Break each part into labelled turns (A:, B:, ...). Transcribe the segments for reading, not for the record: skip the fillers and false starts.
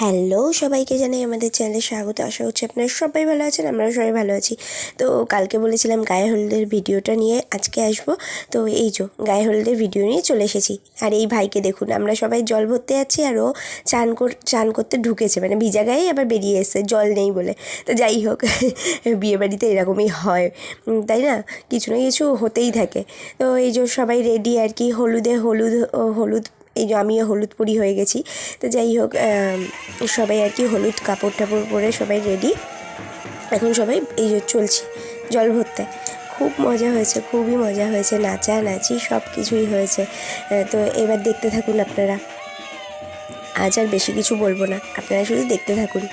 A: Hello সবাইকে জানাই আমাদের চ্যানেলে স্বাগত। আশা করছি আপনারা সবাই ভালো আছেন, আমরাও সবাই ভালো আছি। তো কালকে বলেছিলাম গায়ে হলুদের ভিডিওটা নিয়ে আজকে আসবো। তো এই যে গায়ে হলুদের ভিডিও নিয়ে চলে এসেছি। আর এই ভাইকে দেখুন, আমরা সবাই জল ভরতে যাচ্ছি আর ও চান করতে ঢুকেছে, মানে ভিজা গায়ে আবার বেরিয়ে এসছে জল নেই বলে। তো যাই হোক, বিয়েবাড়িতে এরকমই হয়, তাই না? কিছু না কিছু হতেই থাকে। তো এই যে সবাই রেডি আর কি, হলুদ এই যে আমিও হলুদ পরি হয়ে গেছি। তো যাই হোক, সবাই আর কি হলুদ কাপড় টাপড় পরে সবাই রেডি। এখন সবাই এই যে চলছি জল ভরতে। খুব মজা হয়েছে, খুবই মজা হয়েছে, নাচানাচি সব কিছুই হয়েছে। তো এবার দেখতে থাকুন আপনারা। আজ আর বেশি কিছু বলবো না, আপনারা শুধু দেখতে থাকুন।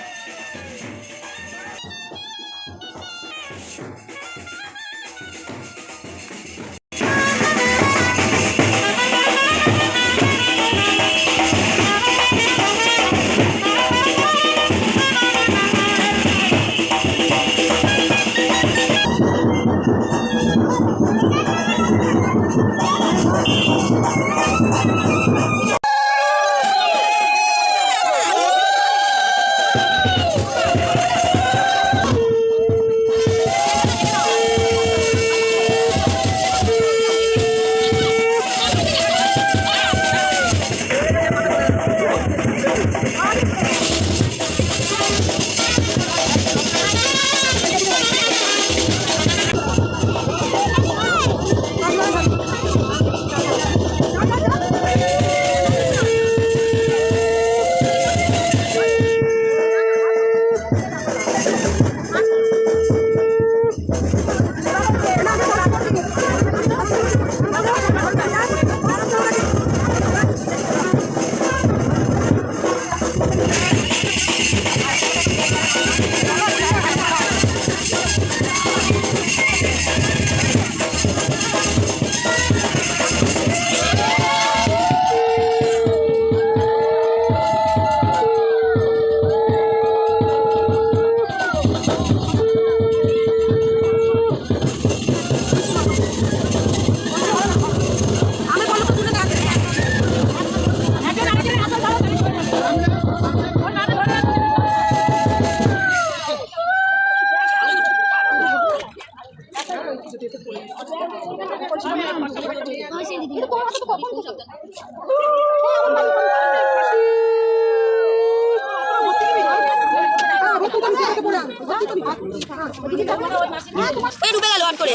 A: ডুবে গেল অন করে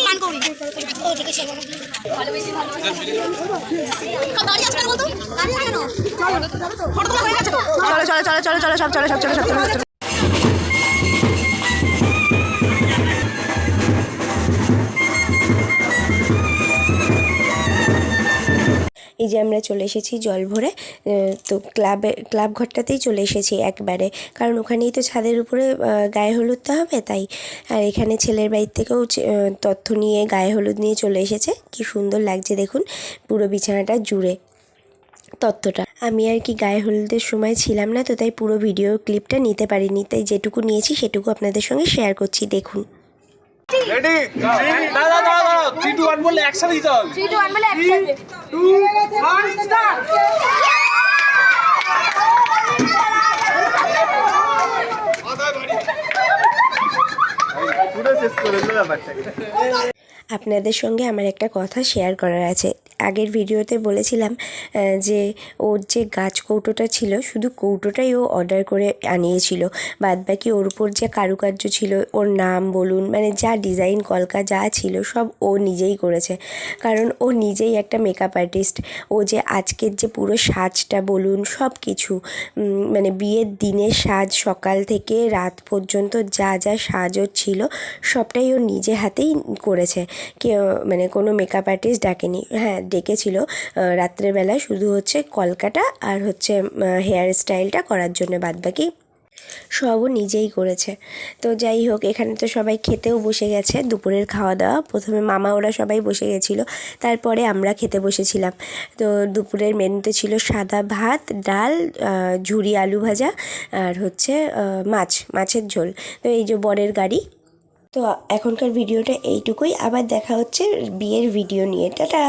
A: কান করি চলো চলো চলো চলো চলো সব চলো সব চলো সব চলো। এই যে আমরা চলে এসেছি জল ভরে। তো ক্লাব ঘরটাতেই চলে এসেছি একবারে, কারণ ওখানেই তো ছাদের উপরে গায়ে হলুদটা হবে তাই। আর এখানে ছেলের বাড়ির থেকেও তথ্য নিয়ে গায়ে হলুদ নিয়ে চলে এসেছে। কি সুন্দর লাগছে দেখুন পুরো বিছানাটা জুড়ে তত্ত্বটা। আমি আর কি গায়ে হলুদের সময় ছিলাম না, তো তাই পুরো ভিডিও ক্লিপটা নিতে পারিনি, তাই যেটুকু নিয়েছি সেটুকু আপনাদের সঙ্গে শেয়ার করছি, দেখুন।
B: রেডি দাঁড়া দাঁড়া দাঁড়া 3 2 1 বলে একসাথে দিতে হবে
C: 3 2 1 বলে একসাথে
B: 2 1 স্টার্ট পুরো শেষ করে দিল ব্যাপারটাকে।
A: আপনাদের সঙ্গে আমার একটা কথা শেয়ার করার আছে। আগের ভিডিওতে বলেছিলাম যে ওর যে গাছ কৌটোটা ছিল, শুধু কৌটোটাই ও অর্ডার করে আনিয়েছিল, বাদবাকি ওর উপর যে কারুকার্য ছিল, ওর নাম বলুন, মানে যা ডিজাইন কলকা যা ছিল সব ও নিজেই করেছে। কারণ ও নিজেই একটা মেকআপ আর্টিস্ট। ও যে আজকের যে পুরো সাজটা বলুন সব কিছু, মানে বিয়ের দিনের সাজ সকাল থেকে রাত পর্যন্ত যা যা সাজও ছিল সবটাই ও নিজে হাতেই করেছে। কেউ মানে কোনো মেকআপ আর্টিস্ট ডাকেনি। হ্যাঁ ডেকেছিল রাত্রেবেলা, শুধু হচ্ছে কলকাটা আর হচ্ছে হেয়ার স্টাইলটা করার জন্য, বাদবাকি সবও নিজেই করেছে। তো যাই হোক, এখানে তো সবাই খেতেও বসে গেছে। দুপুরের খাওয়া দাওয়া প্রথমে মামা ওরা সবাই বসে গেছিলো, তারপরে আমরা খেতে বসেছিলাম। তো দুপুরের মেনুতে ছিল সাদা ভাত, ডাল, ঝুরি আলু ভাজা আর হচ্ছে মাছের ঝোল। তো এই যে বরের গাড়ি। তো এখনকার ভিডিওটা এইটুকুই, আবার দেখা হচ্ছে বিয়ের ভিডিও নিয়ে। টাটা।